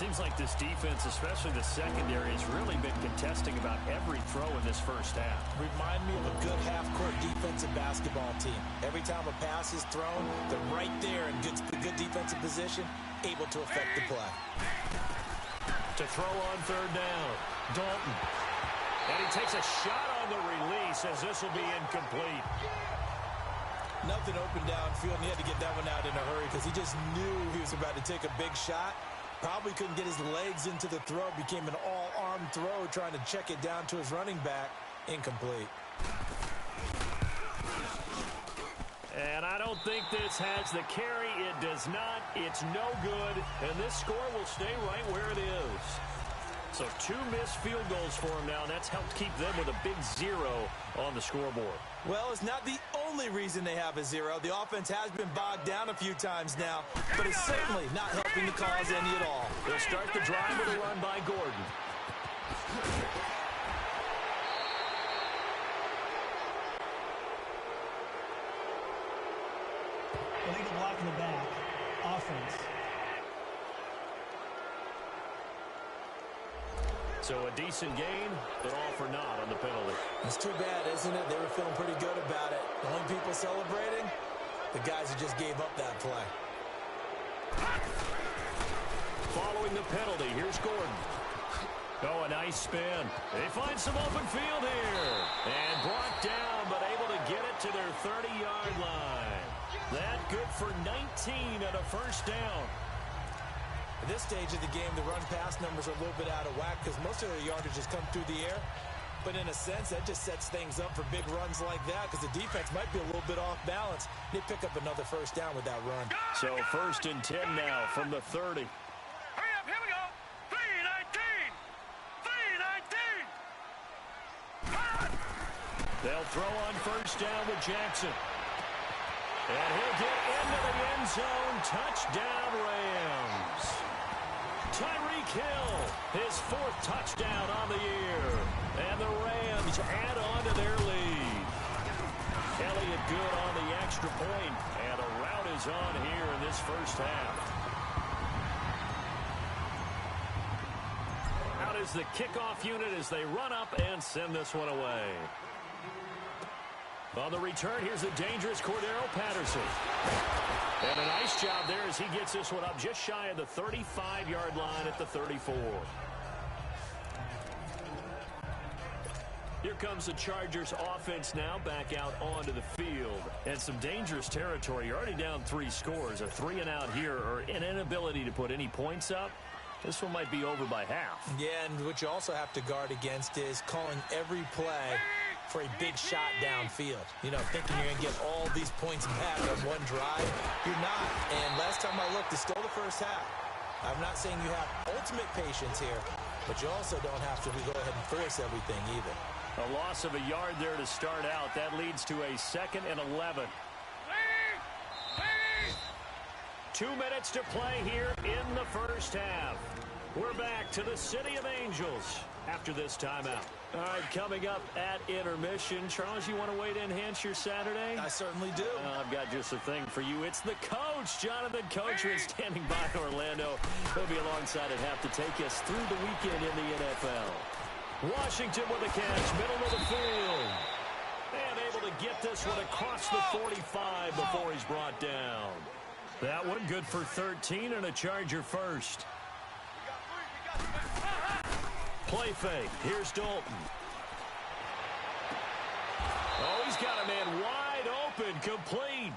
Seems like this defense, especially the secondary, has really been contesting about every throw in this first half. Remind me of a good half-court defensive basketball team. Every time a pass is thrown, they're right there in good defensive position, able to affect the play. To throw on third down, Dalton. And he takes a shot on the release as this will be incomplete. Nothing open downfield, and he had to get that one out in a hurry because he just knew he was about to take a big shot. Probably couldn't get his legs into the throw. Became an all-arm throw, trying to check it down to his running back. Incomplete. And I don't think this has the carry. It does not. It's no good. And this score will stay right where it is. So 2 missed field goals for him now, and that's helped keep them with a big 0 on the scoreboard. Well, it's not the only reason they have a 0. The offense has been bogged down a few times now, but it's certainly not helping the cause any at all. They'll start the drive with a run by Gordon. Illegal block in the back. Offense. So a decent gain, but all for naught on the penalty. It's too bad, isn't it? They were feeling pretty good about it. The only people celebrating, the guys who just gave up that play. Following the penalty, here's Gordon. Oh, a nice spin. They find some open field here. And brought down, but able to get it to their 30-yard line. That good for 19 at a first down. At this stage of the game, the run-pass numbers are a little bit out of whack because most of their yardage has come through the air. But in a sense, that just sets things up for big runs like that because the defense might be a little bit off balance. They pick up another first down with that run. So 1st and 10 now from the 30. Hurry up, here we go. 3-19. 3-19. They'll throw on first down with Jackson. And he'll get into the end zone. Touchdown, Rams. Tyreek Hill, his 4th touchdown on the year. And the Rams add on to their lead. Elliott good on the extra point. And the route is on here in this first half. Out is the kickoff unit as they run up and send this one away. On the return, here's the dangerous Cordero Patterson. And a nice job there as he gets this one up just shy of the 35-yard line at the 34. Here comes the Chargers offense now back out onto the field. And some dangerous territory. You're already down 3 scores. A 3-and-out here or an inability to put any points up. This one might be over by half. Yeah, and what you also have to guard against is calling every play for a big shot downfield. You know, thinking you're going to get all these points back on one drive. You're not. And last time I looked, it's still the first half. I'm not saying you have ultimate patience here, but you also don't have to go ahead and force everything either. A loss of a yard there to start out. That leads to a 2nd and 11. 2 minutes to play here in the first half. We're back to the City of Angels after this timeout. All right, coming up at intermission. Charles, you want to wait to enhance your Saturday? I certainly do. I've got just a thing for you. It's the coach, Jonathan Coachman, standing by in Orlando. He'll be alongside at half to take us through the weekend in the NFL. Washington with a catch, middle of the field. And able to get this one across the 45 before he's brought down. That one good for 13 and a Charger first. Play fake. Here's Dalton. Oh, he's got a man wide open, complete.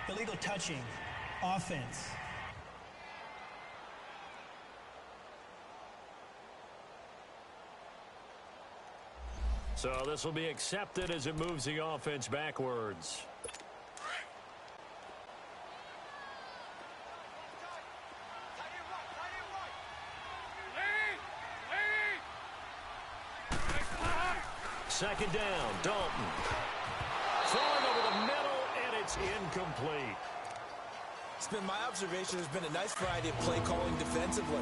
Illegal touching. Offense. So this will be accepted as it moves the offense backwards. Second down, Dalton. Throwing over the middle, and it's incomplete. It's been my observation there's been a nice variety of play calling defensively.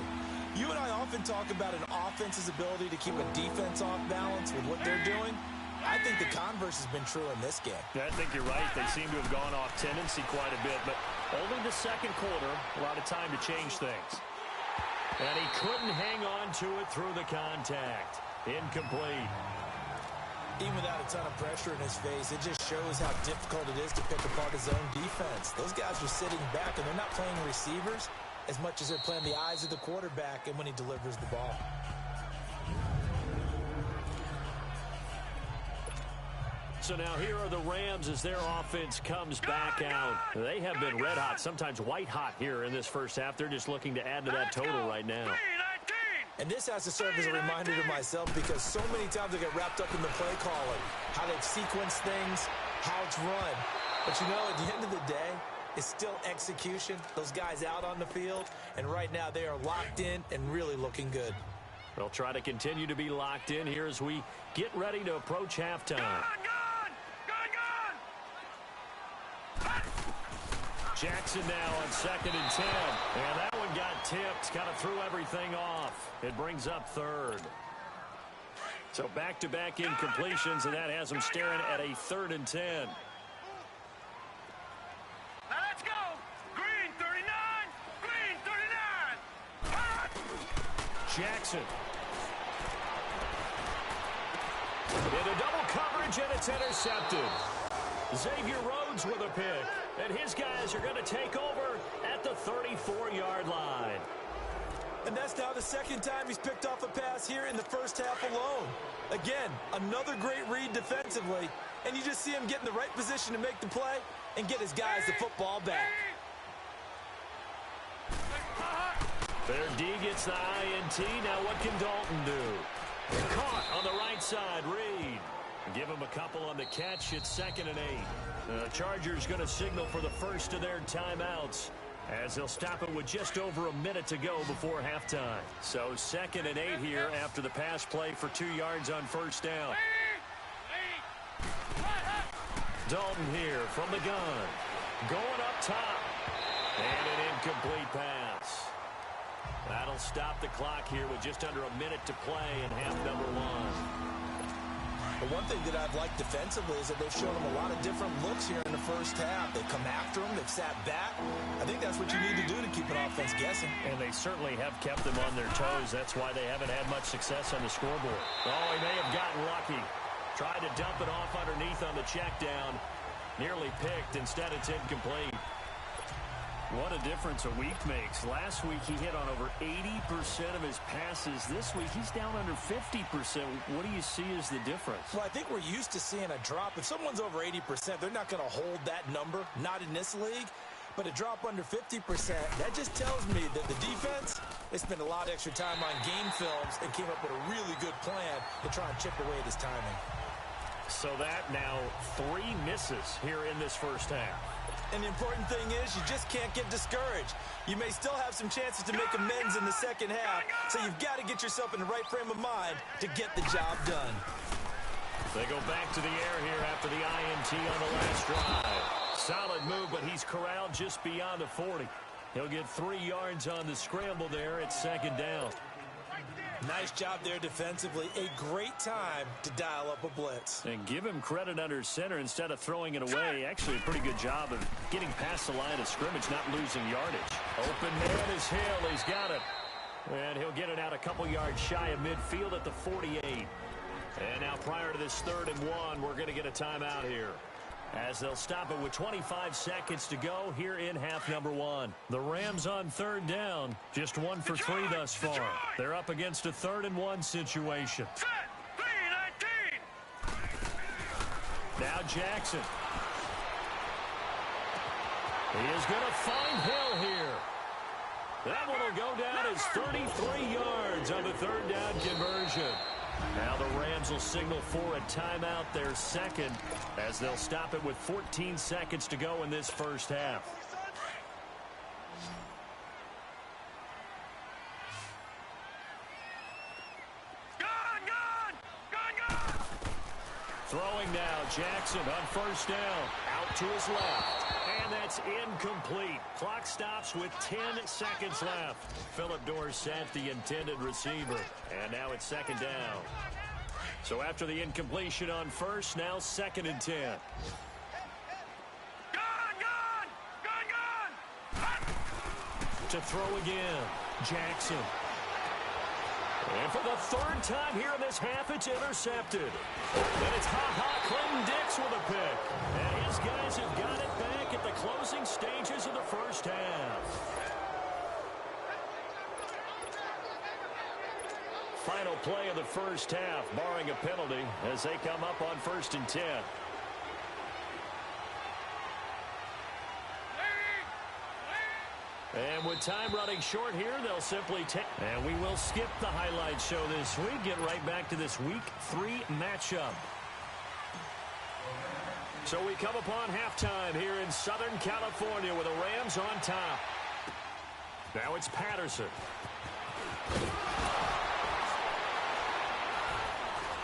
You and I often talk about an offense's ability to keep a defense off balance with what they're doing. I think the converse has been true in this game. I think you're right. They seem to have gone off tendency quite a bit, but only the second quarter, a lot of time to change things. And he couldn't hang on to it through the contact. Incomplete. Even without a ton of pressure in his face, it just shows how difficult it is to pick apart his own defense. Those guys are sitting back, and they're not playing receivers as much as they're playing the eyes of the quarterback and when he delivers the ball. So now here are the Rams as their offense comes back out. They have been red hot, sometimes white hot here in this first half. They're just looking to add to that total right now. And this has to serve as a reminder to myself because so many times I get wrapped up in the play calling, how they've sequenced things, how it's run. But you know, at the end of the day, it's still execution. Those guys out on the field, and right now they are locked in and really looking good. They'll try to continue to be locked in here as we get ready to approach halftime. Jackson now on 2nd and 10. And that one got tipped. Kind of threw everything off. It brings up 3rd. So back-to-back incompletions, and that has them staring at a 3rd and 10. Now let's go. Green 39. Green 39. Jackson. Into double coverage, and it's intercepted. Xavier Rhodes with a pick. And his guys are going to take over at the 34-yard line. And that's now the second time he's picked off a pass here in the first half alone. Again, another great read defensively. And you just see him get in the right position to make the play and get his guys the football back. Their D gets the INT. Now what can Dalton do? Caught on the right side, Reed. Give him a couple on the catch. It's 2nd and 8. The Chargers going to signal for the first of their timeouts as they'll stop it with just over a minute to go before halftime. So 2nd and 8 here after the pass play for 2 yards on first down. Dalton here from the gun. Going up top. And an incomplete pass. That'll stop the clock here with just under a minute to play in half number 1. But one thing that I've liked defensively is that they've shown him a lot of different looks here in the first half. They've come after him. They've sat back. I think that's what you need to do to keep an offense guessing. And they certainly have kept them on their toes. That's why they haven't had much success on the scoreboard. Oh, he may have gotten lucky. Tried to dump it off underneath on the check down. Nearly picked. Instead, it's incomplete. What a difference a week makes. Last week, he hit on over 80% of his passes. This week, he's down under 50%. What do you see as the difference? Well, I think we're used to seeing a drop. If someone's over 80%, they're not going to hold that number, not in this league. But a drop under 50%, that just tells me that the defense, they spent a lot of extra time on game films and came up with a really good plan to try and chip away at his timing. So that now 3 misses here in this first half. And the important thing is you just can't get discouraged. You may still have some chances to make amends in the second half, so you've got to get yourself in the right frame of mind to get the job done. They go back to the air here after the INT on the last drive. Solid move, but he's corralled just beyond the 40. He'll get 3 yards on the scramble there at 2nd down. Nice job there defensively. A great time to dial up a blitz. And give him credit under center instead of throwing it away. Actually, a pretty good job of getting past the line of scrimmage, not losing yardage. Open man is Hill. He's got it. And he'll get it out a couple yards shy of midfield at the 48. And now prior to this 3rd and 1, we're going to get a timeout here, as they'll stop it with 25 seconds to go here in half number 1. The Rams on 3rd down, just 1 for 3 thus far. They're up against a 3rd and 1 situation. Now Jackson. He is going to find Hill here. That one will go down as 33 yards on the 3rd down conversion. Now the Rams will signal for a timeout, their second, as they'll stop it with 14 seconds to go in this first half. Throwing now, Jackson on first down, out to his left. And that's incomplete. Clock stops with 10 seconds left. Phillip Dorsett, the intended receiver. And now it's 2nd down. So after the incompletion on first, now 2nd and 10. To throw again, Jackson. And for the 3rd time here in this half, it's intercepted. And it's Clinton Dix with a pick. And his guys have got it back at the closing stages of the first half. Final play of the first half, barring a penalty, as they come up on 1st and 10. And with time running short here, they'll simply take. And we will skip the highlight show this week. Get right back to this Week 3 matchup. So we come upon halftime here in Southern California with the Rams on top. Now it's Patterson.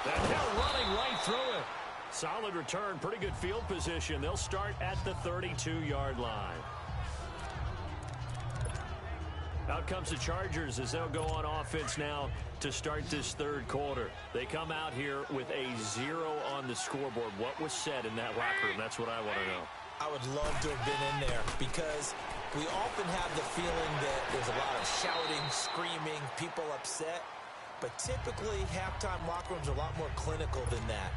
And they're running right through it. Solid return, pretty good field position. They'll start at the 32-yard line. Out comes the Chargers as they'll go on offense now to start this 3rd quarter. They come out here with a 0 on the scoreboard. What was said in that locker room? That's what I want to know. I would love to have been in there because we often have the feeling that there's a lot of shouting, screaming, people upset. But typically, halftime locker rooms are a lot more clinical than that.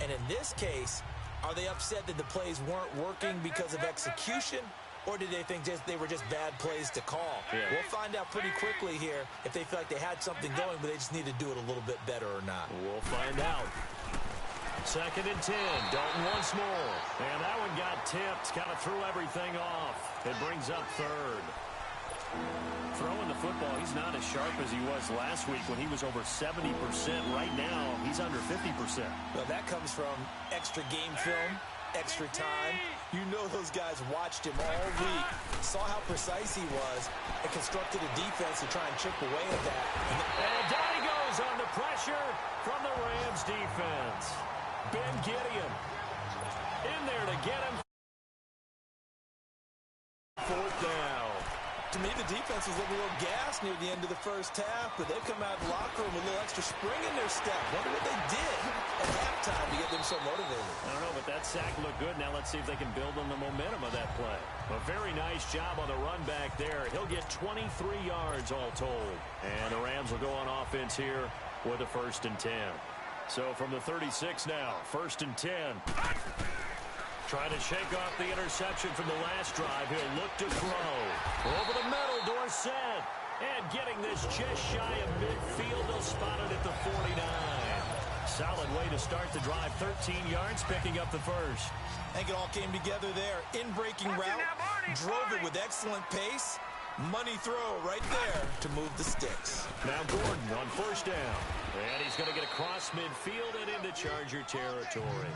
And in this case, are they upset that the plays weren't working because of execution? Or did they think they were just bad plays to call? Yeah. We'll find out pretty quickly here if they feel like they had something going, but they just need to do it a little bit better or not. We'll find out. 2nd and 10. Dalton once more. And that one got tipped. Kind of threw everything off. It brings up 3rd. Throwing the football, he's not as sharp as he was last week when he was over 70%. Right now, he's under 50%. Well, that comes from extra game film, extra time. You know those guys watched him all week, saw how precise he was, and constructed a defense to try and chip away at that. And down he goes on the pressure from the Rams defense. Ben Gideon in there to get him. 4th down. To me, the defense was looking a little gassed near the end of the first half, but they've come out of the locker room with a little extra spring in their step. Wonder what they did at halftime to get them so motivated. I don't know, but that sack looked good. Now let's see if they can build on the momentum of that play. A very nice job on the run back there. He'll get 23 yards all told. And the Rams will go on offense here with a 1st and 10. So from the 36 now, 1st and 10. Trying to shake off the interception from the last drive. He'll look to throw. Over the middle, Dorsett. And getting this just shy of midfield. They'll spot it at the 49. Solid way to start the drive. 13 yards, picking up the 1st. I think it all came together there. In-breaking route. Drove it with excellent pace. Money throw right there to move the sticks. Now Gordon on 1st down. And he's going to get across midfield and into Charger territory.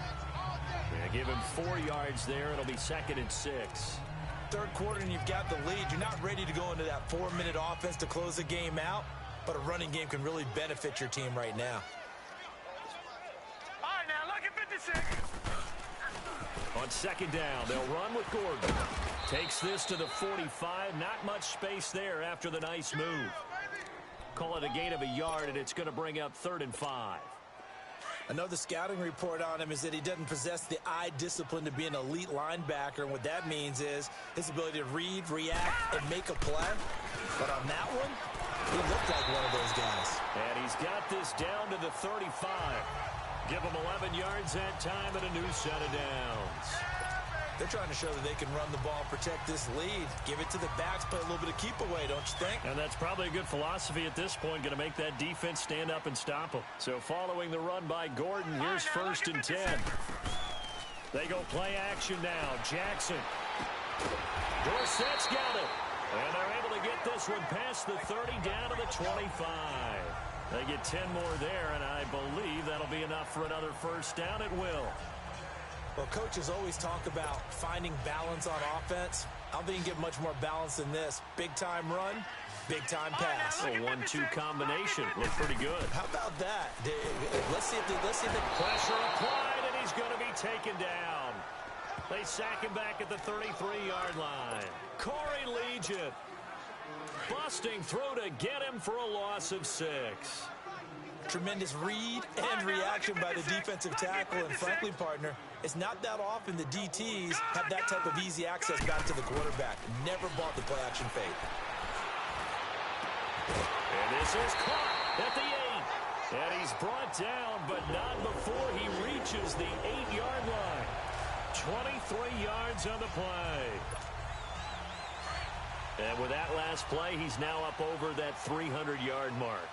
Yeah, give him 4 yards there. It'll be 2nd and 6. 3rd quarter and you've got the lead. You're not ready to go into that 4-minute offense to close the game out, but a running game can really benefit your team right now. All right, now look at 56. On 2nd down, they'll run with Gordon. Takes this to the 45. Not much space there after the nice move. Call it a gain of a yard, and it's going to bring up 3rd and 5. Another scouting report on him is that he doesn't possess the eye discipline to be an elite linebacker. And what that means is his ability to read, react, and make a play. But on that one, he looked like one of those guys. And he's got this down to the 35. Give him 11 yards that time and a new set of downs. They're trying to show that they can run the ball and protect this lead. Give it to the backs, play a little bit of keep away, don't you think? And that's probably a good philosophy at this point, going to make that defense stand up and stop them. So following the run by Gordon, here's 1st and 10. They go play action now. Jackson. Dorsett's got it. And they're able to get this one past the 30 down to the 25. They get 10 more there, and I believe that'll be enough for another 1st down. It will. Well, coaches always talk about finding balance on offense. I don't think you can get much more balance than this. Big-time run, big-time pass. A 1-2 combination. Looked pretty good. How about that? Let's see if the pressure applied, and he's going to be taken down. They sack him back at the 33-yard line. Corey Legion busting through to get him for a loss of 6. Tremendous read and reaction by the defensive tackle. And frankly, partner, it's not that often the DTs have that type of easy access back to the quarterback. Never bought the play-action fake. And this is caught at the 8. And he's brought down, but not before he reaches the 8-yard line. 23 yards on the play. And with that last play, he's now up over that 300-yard mark.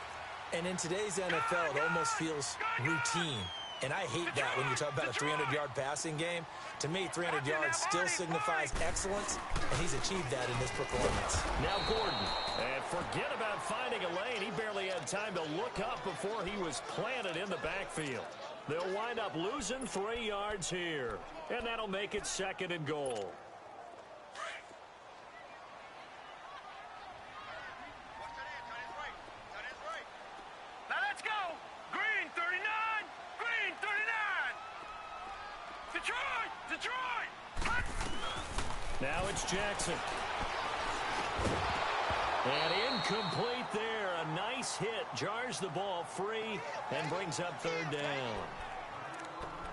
And in today's NFL, it almost feels routine. And I hate that when you talk about a 300-yard passing game. To me, 300 yards still signifies excellence, and he's achieved that in this performance. Now Gordon. And forget about finding a lane. He barely had time to look up before he was planted in the backfield. They'll wind up losing 3 yards here. And that'll make it 2nd and goal. Now it's Jackson. And incomplete there. A nice hit. Jars the ball free and brings up 3rd down.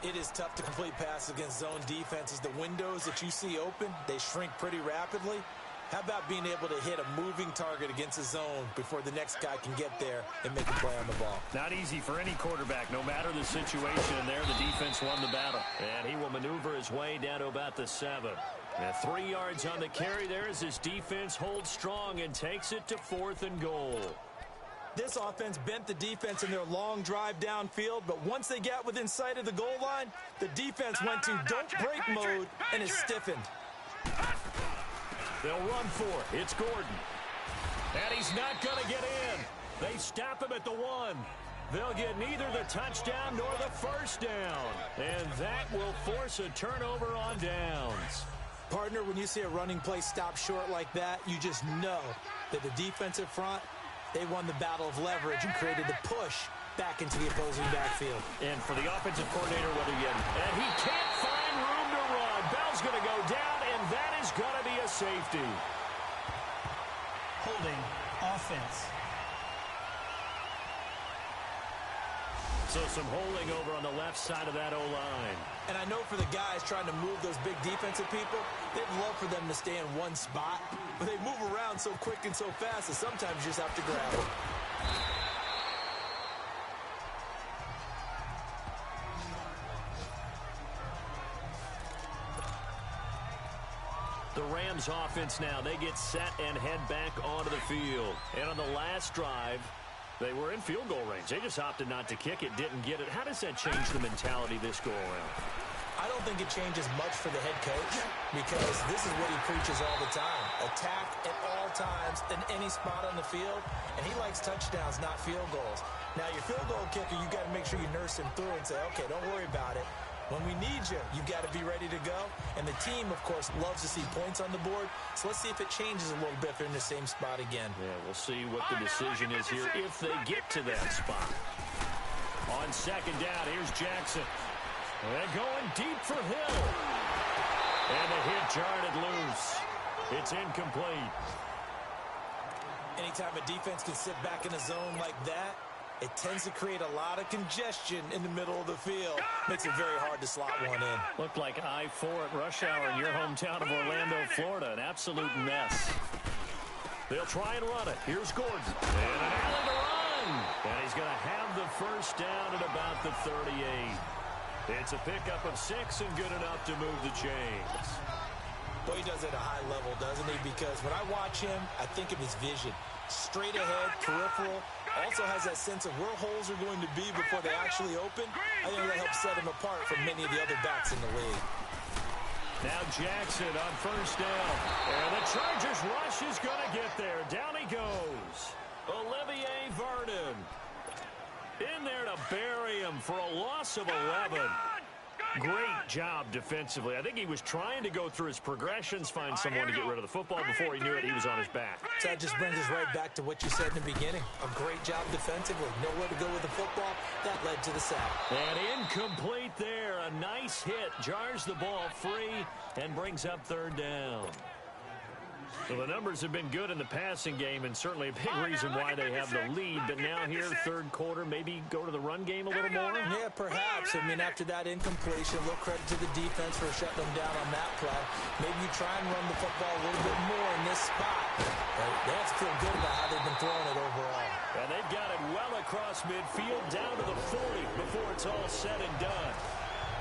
It is tough to complete passes against zone defenses. The windows that you see open, they shrink pretty rapidly. How about being able to hit a moving target against a zone before the next guy can get there and make a play on the ball? Not easy for any quarterback, no matter the situation. And there, the defense won the battle. And he will maneuver his way down to about the 7. And 3 yards on the carry there as his defense holds strong and takes it to 4th and goal. This offense bent the defense in their long drive downfield, but once they got within sight of the goal line, the defense went to don't break mode and is stiffened. They'll run for it. It's Gordon. And he's not going to get in. They stop him at the 1. They'll get neither the touchdown nor the 1st down. And that will force a turnover on downs. Partner, when you see a running play stop short like that, you just know that the defensive front, they won the battle of leverage and created the push back into the opposing backfield. And for the offensive coordinator, what again? And he can't find room to run. Bell's going to go down, and that is going to be a safety. Holding offense. So some holding over on the left side of that O-line. And I know for the guys trying to move those big defensive people, they'd love for them to stay in one spot. But they move around so quick and so fast that sometimes you just have to grab them. The Rams offense now, they get set and head back onto the field. And on the last drive, they were in field goal range. They just opted not to kick it, didn't get it. How does that change the mentality this go-around? I don't think it changes much for the head coach because this is what he preaches all the time. Attack at all times in any spot on the field, and he likes touchdowns, not field goals. Now, your field goal kicker, you got to make sure you nurse him through and say, okay, don't worry about it. When we need you, you've got to be ready to go. And the team, of course, loves to see points on the board. So let's see if it changes a little bit if they're in the same spot again. Yeah, we'll see what the decision is here if they get to that spot. On 2nd down, here's Jackson. They're going deep for Hill. And the hit jarred it loose. It's incomplete. Anytime a defense can sit back in a zone like that, it tends to create a lot of congestion in the middle of the field. Makes it very hard to slot one in. Looked like I-4 at rush hour in your hometown of Orlando, Florida. An absolute mess. They'll try and run it. Here's Gordon. And an alley to run. And he's going to have the 1st down at about the 38. It's a pickup of 6 and good enough to move the chains. Boy, he does it at a high level, doesn't he? Because when I watch him, I think of his vision. Straight ahead, peripheral. Also has that sense of where holes are going to be before they actually open. I think that helps set him apart from many of the other backs in the league. Now Jackson on 1st down. And the Chargers rush is going to get there. Down he goes. Olivier Vernon in there to bury him for a loss of 11. Great job defensively. I think he was trying to go through his progressions, find someone to get rid of the football. Before he knew it, he was on his back. So that just brings us right back to what you said in the beginning. A great job defensively. Nowhere to go with the football. That led to the sack. And incomplete there. A nice hit. Jars the ball free and brings up 3rd down. So the numbers have been good in the passing game, and certainly a big reason why they have the lead. But now here, third quarter, maybe go to the run game a little more? Yeah, perhaps. I mean, after that incompletion, a little credit to the defense for shutting them down on that play. Maybe you try and run the football a little bit more in this spot. But they have to feel good about how they've been throwing it overall. And they've got it well across midfield, down to the 40 before it's all said and done.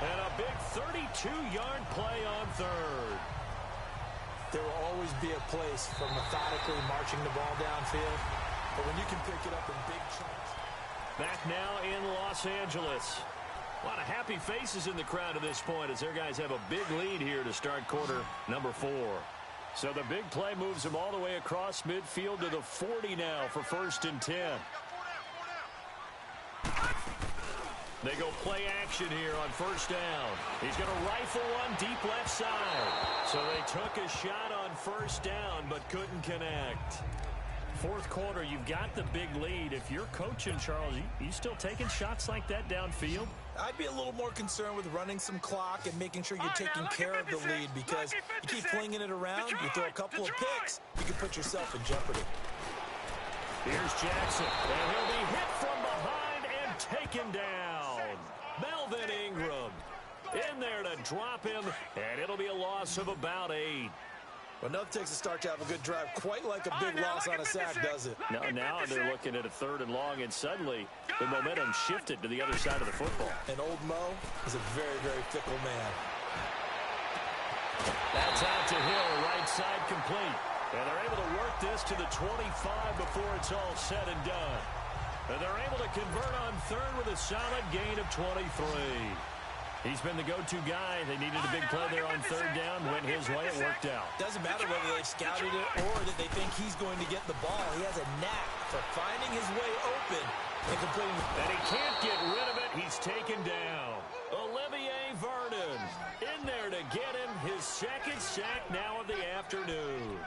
And a big 32-yard play on third. There will always be a place for methodically marching the ball downfield, but when you can pick it up in big chunks. Back now in Los Angeles. A lot of happy faces in the crowd at this point as their guys have a big lead here to start quarter number 4. So the big play moves them all the way across midfield to the 40 now for 1st and 10. They go play action here on 1st down. He's going to rifle one deep left side. So they took a shot on 1st down but couldn't connect. 4th quarter, you've got the big lead. If you're coaching, Charles, you still taking shots like that downfield? I'd be a little more concerned with running some clock and making sure you're taking care of the lead, because you keep flinging it around, you throw a couple of picks, you can put yourself in jeopardy. Here's Jackson, and he'll be hit from behind and taken down. Melvin Ingram in there to drop him, and it'll be a loss of about 8. Well, enough takes a start to have a good drive, quite like a big loss on a sack, does it? Now they're looking at a 3rd and long, and suddenly the momentum shifted to the other side of the football. And old Mo is a very, very fickle man. That's out to Hill, right side complete. And they're able to work this to the 25 before it's all said and done. And they're able to convert on 3rd with a solid gain of 23. He's been the go-to guy. They needed a big play there on 3rd down. Went his way. It worked out. Doesn't matter whether they've scouted it or that they think he's going to get the ball. He has a knack for finding his way open and completing. And he can't get rid of it. He's taken down. Olivier Vernon in there to get him his 2nd sack now of the afternoon.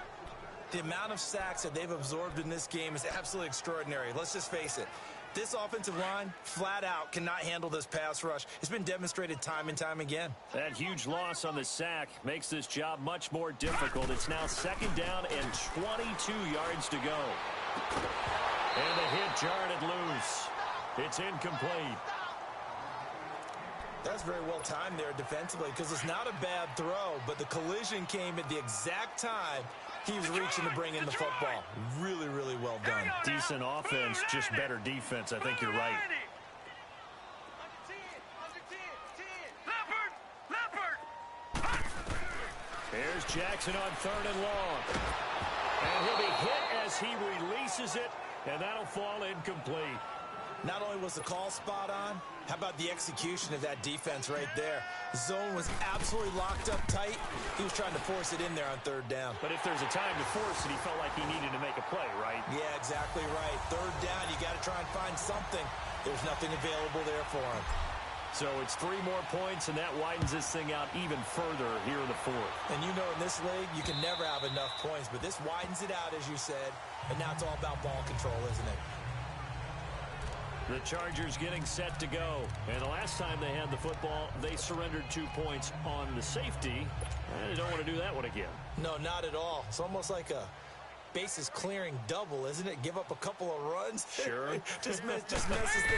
The amount of sacks that they've absorbed in this game is absolutely extraordinary. Let's just face it. This offensive line, flat out, cannot handle this pass rush. It's been demonstrated time and time again. That huge loss on the sack makes this job much more difficult. It's now 2nd down and 22 yards to go. And the hit jarred it loose. It's incomplete. That's very well timed there defensively, because it's not a bad throw, but the collision came at the exact time he was reaching to bring in the football. Really, really well done. Decent offense, just better defense. I think you're right. Here's Jackson on 3rd and long. And he'll be hit as he releases it, and that'll fall incomplete. Not only was the call spot on, how about the execution of that defense right there? The zone was absolutely locked up tight. He was trying to force it in there on 3rd down. But if there's a time to force it, he felt like he needed to make a play, right? Yeah, exactly right. 3rd down, you got to try and find something. There's nothing available there for him. So it's 3 more points, and that widens this thing out even further here in the 4th. And you know, in this league, you can never have enough points, but this widens it out, as you said, and now it's all about ball control, isn't it? The Chargers getting set to go. And the last time they had the football, they surrendered 2 points on the safety. And they don't want to do that one again. No, not at all. It's almost like a bases clearing double, isn't it? Give up a couple of runs. Sure. just messes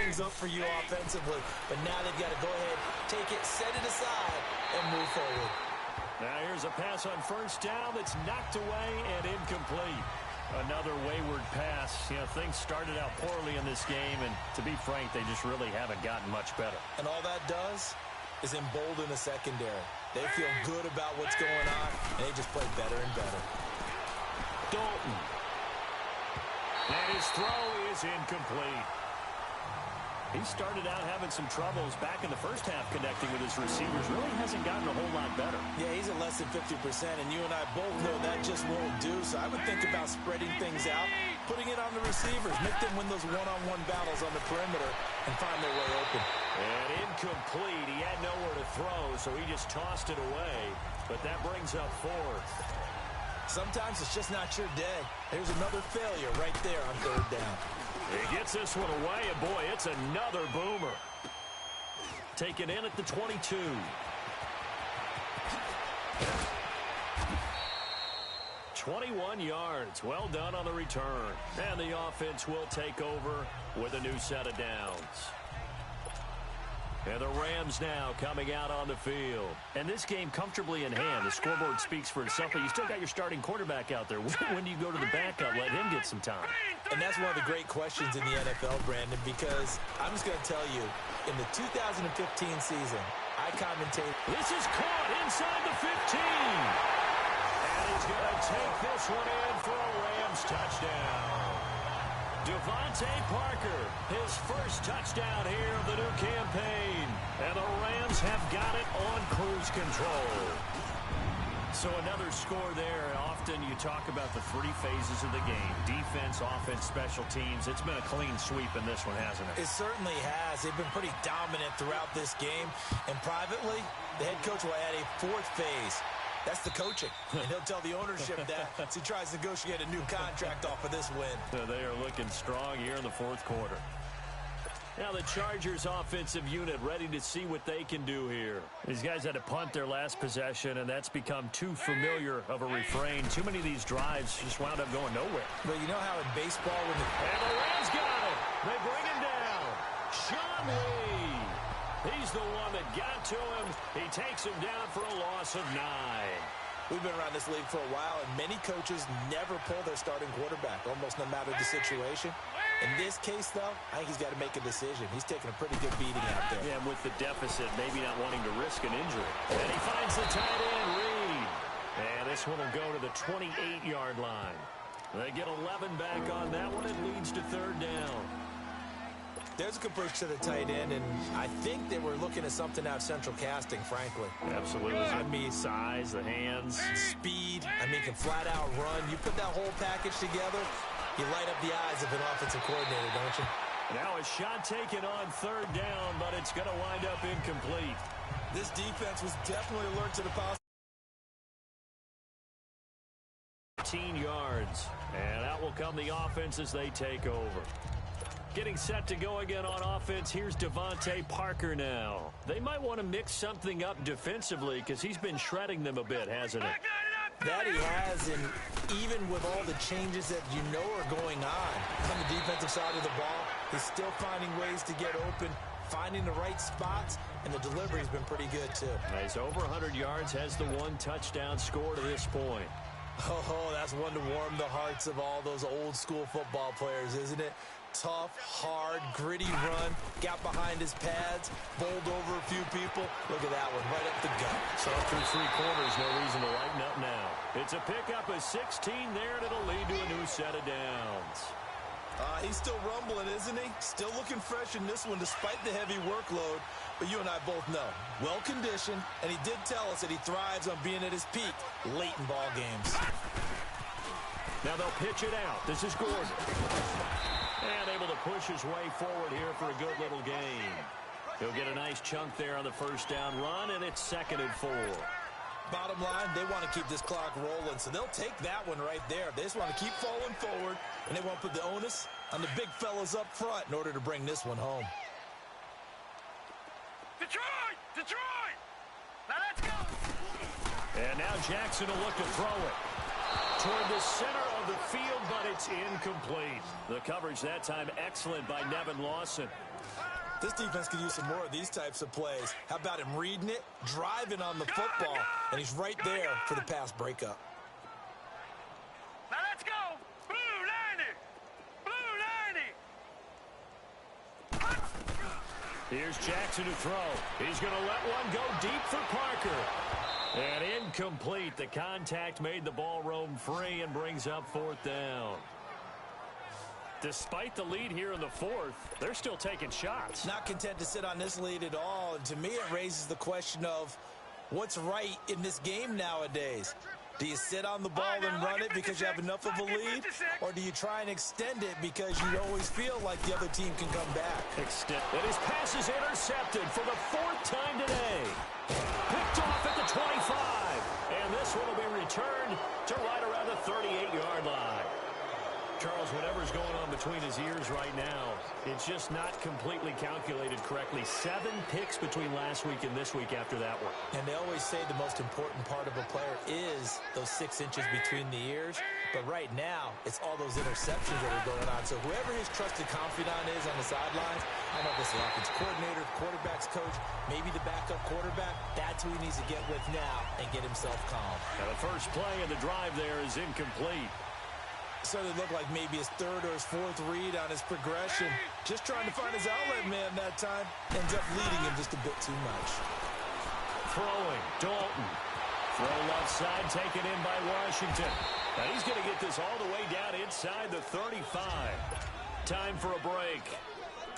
things up for you offensively. But now they've got to go ahead, take it, set it aside, and move forward. Now here's a pass on 1st down that's knocked away and incomplete. Another wayward pass. You know, things started out poorly in this game, and to be frank, they just really haven't gotten much better. And all that does is embolden the secondary. They feel good about what's going on, and they just play better and better. Dalton. And his throw is incomplete. He started out having some troubles back in the 1st half connecting with his receivers. Really hasn't gotten a whole lot better. Yeah, he's at less than 50%, and you and I both know that just won't do. So I would think about spreading things out, putting it on the receivers, make them win those one-on-one battles on the perimeter and find their way open. And incomplete. He had nowhere to throw, so he just tossed it away. But that brings up 4th. Sometimes it's just not your day. There's another failure right there on 3rd down. He gets this one away, and boy, it's another boomer. Taken in at the 22. 21 yards. Well done on the return. And the offense will take over with a new set of downs. And the Rams now coming out on the field. And this game comfortably in hand. The scoreboard speaks for itself, but you still got your starting quarterback out there. When do you go to the backup, let him get some time? And that's one of the great questions in the NFL, Brandon, because I'm just going to tell you, in the 2015 season, I commentated. This is caught inside the 15. And he's going to take this one in for a Rams touchdown. Devontae Parker, his first touchdown here of the new campaign. And the Rams have got it on cruise control. So another score there. Often you talk about the three phases of the game. Defense, offense, special teams. It's been a clean sweep in this one, hasn't it? It certainly has. They've been pretty dominant throughout this game. And privately, the head coach will add a fourth phase. That's the coaching. And he'll tell the ownership that as he tries to negotiate a new contract off of this win. So they are looking strong here in the fourth quarter. Now the Chargers offensive unit ready to see what they can do here. These guys had to punt their last possession, and that's become too familiar of a refrain. Too many of these drives just wound up going nowhere. But you know how in baseball when And the Rams got it. They bring him down. Sean Lee. He's the one that got to him. He takes him down for a loss of 9. We've been around this league for a while, and many coaches never pull their starting quarterback, almost no matter the situation. In this case, though, I think he's got to make a decision. He's taking a pretty good beating out there. Yeah, with the deficit, maybe not wanting to risk an injury. And he finds the tight end, Reed. And this one will go to the 28-yard line. They get 11 back on that one. It leads to third down. There's a good push to the tight end, and I think they were looking at something out of central casting, frankly. Absolutely. I mean, size, the hands. Speed. I mean, can flat out run. You put that whole package together, you light up the eyes of an offensive coordinator, don't you? Now a shot taken on third down, but it's going to wind up incomplete. This defense was definitely alert to the possibility. 15 yards, and out will come the offense as they take over. Getting set to go again on offense, here's Devontae Parker now. They might want to mix something up defensively because he's been shredding them a bit, hasn't it? That he has, and even with all the changes that you know are going on the defensive side of the ball, he's still finding ways to get open, finding the right spots, and the delivery's been pretty good, too. He's over 100 yards, has the one touchdown score to this point. Oh, that's one to warm the hearts of all those old-school football players, isn't it? Tough, hard, gritty run, got behind his pads, bowled over a few people. Look at that one, right up the gut. So through three quarters, no reason to lighten up now. It's a pickup of 16 there, and it'll lead to a new set of downs. He's still rumbling, isn't he? Still looking fresh in this one despite the heavy workload. But you and I both know, well-conditioned, and he did tell us that he thrives on being at his peak late in ball games. Now they'll pitch it out. This is Gordon. And able to push his way forward here for a good little gain. He'll get a nice chunk there on the first down run, and it's 2nd and 4. Bottom line, they want to keep this clock rolling, so they'll take that one right there. They just want to keep falling forward, and they want to put the onus on the big fellas up front in order to bring this one home. Detroit! Detroit! Now let's go! And now Jackson will look to throw it toward the center of the field, but it's incomplete. The coverage that time excellent by Nevin Lawson. This defense could use some more of these types of plays. How about him reading it, driving on the football, and he's right there for the pass breakup. Now let's go! Blue 90! Blue 90! Here's Jackson to throw. He's going to let one go deep for Parker. And incomplete. The contact made the ball roam free and brings up 4th down. Despite the lead here in the 4th, they're still taking shots. Not content to sit on this lead at all. And to me, it raises the question of what's right in this game nowadays. Do you sit on the ball and run it because you have enough of a lead? Or do you try and extend it because you always feel like the other team can come back? Extend. And his pass is intercepted for the 4th time today. Picked off at the 25. And this one will be returned to right around the 38-yard line. Charles, whatever's going on between his ears right now, it's just not completely calculated correctly. 7 picks between last week and this week after that one. And they always say the most important part of a player is those 6 inches between the ears. But right now, it's all those interceptions that are going on. So whoever his trusted confidant is on the sidelines, I know this is the offense coordinator, quarterback's coach, maybe the backup quarterback, that's who he needs to get with now and get himself calm. Now the first play of the drive there is incomplete. So it looked like maybe his 3rd or his 4th read on his progression. Just trying to find his outlet man that time. Ends up leading him just a bit too much. Throwing, Dalton. Throw left side, taken in by Washington. Now he's going to get this all the way down inside the 35. Time for a break.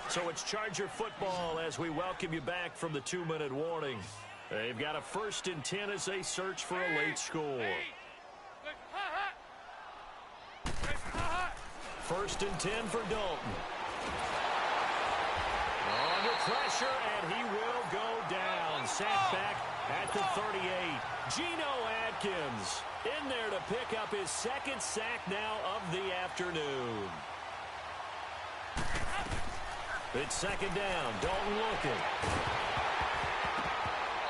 So it's Charger football as we welcome you back from the 2-minute warning. They've got a 1st and 10 as they search for a late score. 1st and 10 for Dalton. Under pressure, and he will go down. Sacked back at the 38. Geno Atkins in there to pick up his 2nd sack now of the afternoon. It's 2nd down. Dalton looking.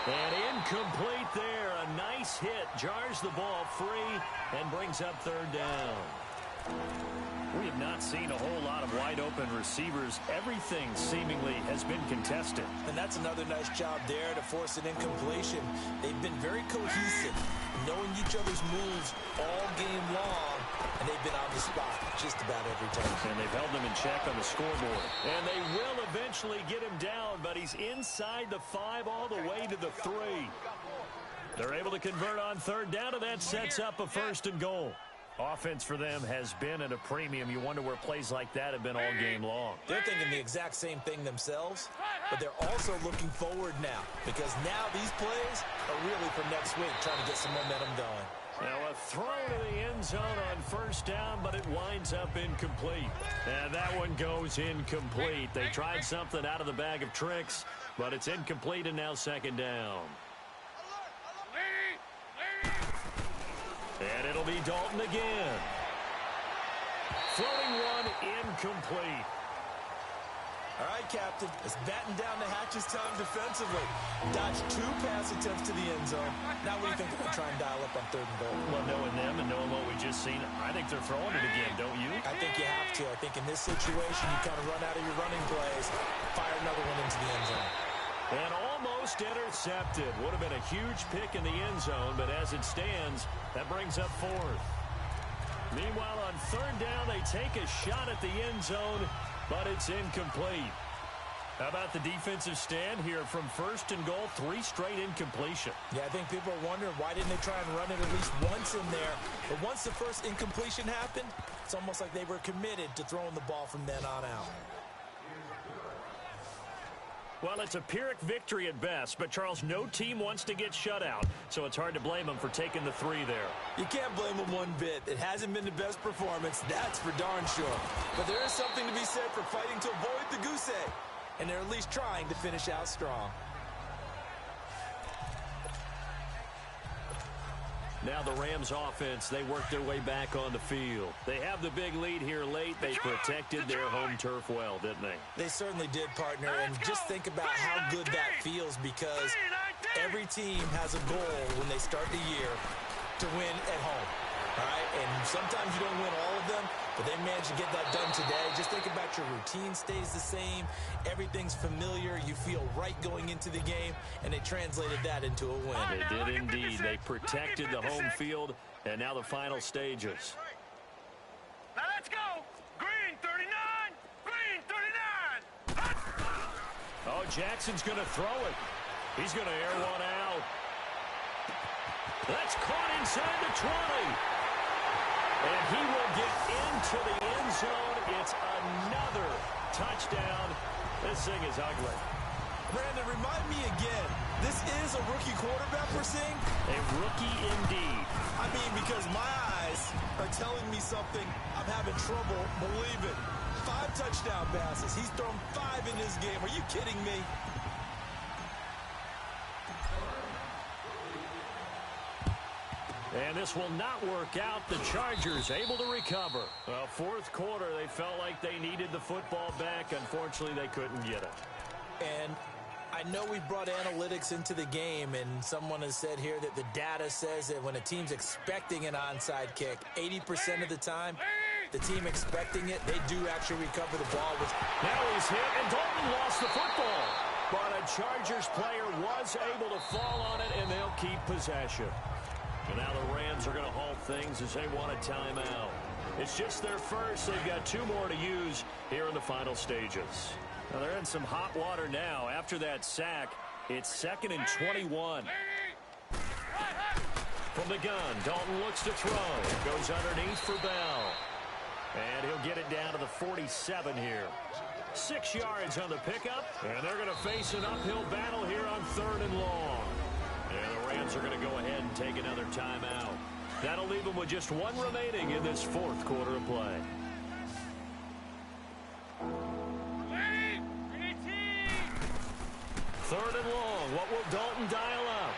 And incomplete there. A nice hit. Jars the ball free and brings up 3rd down. We have not seen a whole lot of wide-open receivers. Everything seemingly has been contested. And that's another nice job there to force an incompletion. They've been very cohesive, knowing each other's moves all game long, and they've been on the spot just about every time. And they've held them in check on the scoreboard. And they will eventually get him down, but he's inside the 5 all the way to the 3. They're able to convert on 3rd down, and that sets up a 1st and goal. Offense for them has been at a premium. You wonder where plays like that have been all game long. They're thinking the exact same thing themselves, but they're also looking forward now because now these plays are really for next week, trying to get some momentum going. Now a throw to the end zone on 1st down, but it winds up incomplete. And that one goes incomplete. They tried something out of the bag of tricks, but it's incomplete and now 2nd down. And it'll be Dalton again. Floating one, incomplete. All right, Captain, it's batten down the hatches time defensively. Dodged 2 pass attempts to the end zone. Now what do you think they're going to try and dial up on 3rd and goal? Well, knowing them and knowing what we just seen, I think they're throwing it again, don't you? I think you have to. I think in this situation, you kind of run out of your running plays, fire another one into the end zone. And almost intercepted. Would have been a huge pick in the end zone, but as it stands, that brings up 4th. Meanwhile, on 3rd down, they take a shot at the end zone, but it's incomplete. How about the defensive stand here from 1st and goal, 3 straight incompletion. Yeah, I think people are wondering why didn't they try and run it at least once in there. But once the first incompletion happened, it's almost like they were committed to throwing the ball from then on out. Well, it's a Pyrrhic victory at best, but, Charles, no team wants to get shut out, so it's hard to blame them for taking the 3 there. You can't blame them one bit. It hasn't been the best performance, that's for darn sure. But there is something to be said for fighting to avoid the goose egg, and they're at least trying to finish out strong. Now the Rams offense, they work their way back on the field. They have the big lead here late. They protected their home turf well, didn't they? They certainly did, partner. And just think about how good that feels because every team has a goal when they start the year to win at home. All right? And sometimes you don't win all of them, but they managed to get that done today. Just think about your routine stays the same. Everything's familiar. You feel right going into the game, and they translated that into a win. They did indeed. They protected the home field, and now the final stages. Now let's go. Green 39. Green 39. Oh, Jackson's going to throw it. He's going to air one out. That's caught inside the 20. And he will get into the end zone. It's another touchdown. This thing is ugly. Brandon, remind me again, this is a rookie quarterback we're seeing? A rookie indeed. I mean, because my eyes are telling me something I'm having trouble believing. 5 touchdown passes. He's thrown 5 in this game. Are you kidding me? And this will not work out. The Chargers able to recover. Well, fourth quarter, they felt like they needed the football back. Unfortunately, they couldn't get it. And I know we brought analytics into the game, and someone has said here that the data says that when a team's expecting an onside kick, 80% of the time, the team expecting it, they do actually recover the ball. Now he's hit, and Dalton lost the football. But a Chargers player was able to fall on it, and they'll keep possession. And now the Rams are going to halt things as they want a timeout. It's just their first. They've got 2 more to use here in the final stages. Now they're in some hot water now. After that sack, it's 2nd and 21. From the gun, Dalton looks to throw. Goes underneath for Bell. And he'll get it down to the 47 here. 6 yards on the pickup. And they're going to face an uphill battle here on 3rd and long. And the Rams are going to go ahead and take another timeout. That'll leave them with just 1 remaining in this 4th quarter of play. Third and long. What will Dalton dial up?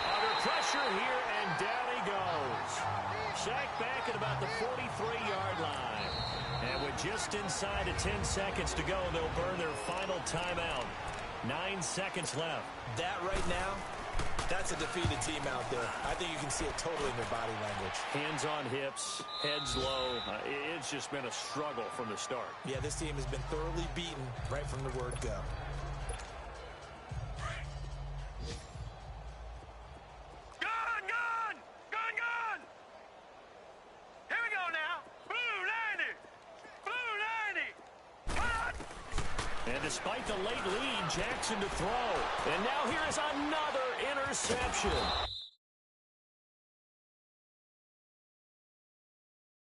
Under pressure here, and down he goes. Sacked back at about the 43-yard line. And with just inside of 10 seconds to go, they'll burn their final timeout. 9 seconds left. That right now, that's a defeated team out there. I think you can see it totally in their body language. Hands on hips, heads low. It's just been a struggle from the start. Yeah, this team has been thoroughly beaten right from the word go. Gun, gun! Gun, gun! Here we go now. Blue 90! Blue 90! Hot! And despite the late lead, Jackson to throw. And now here is another interception.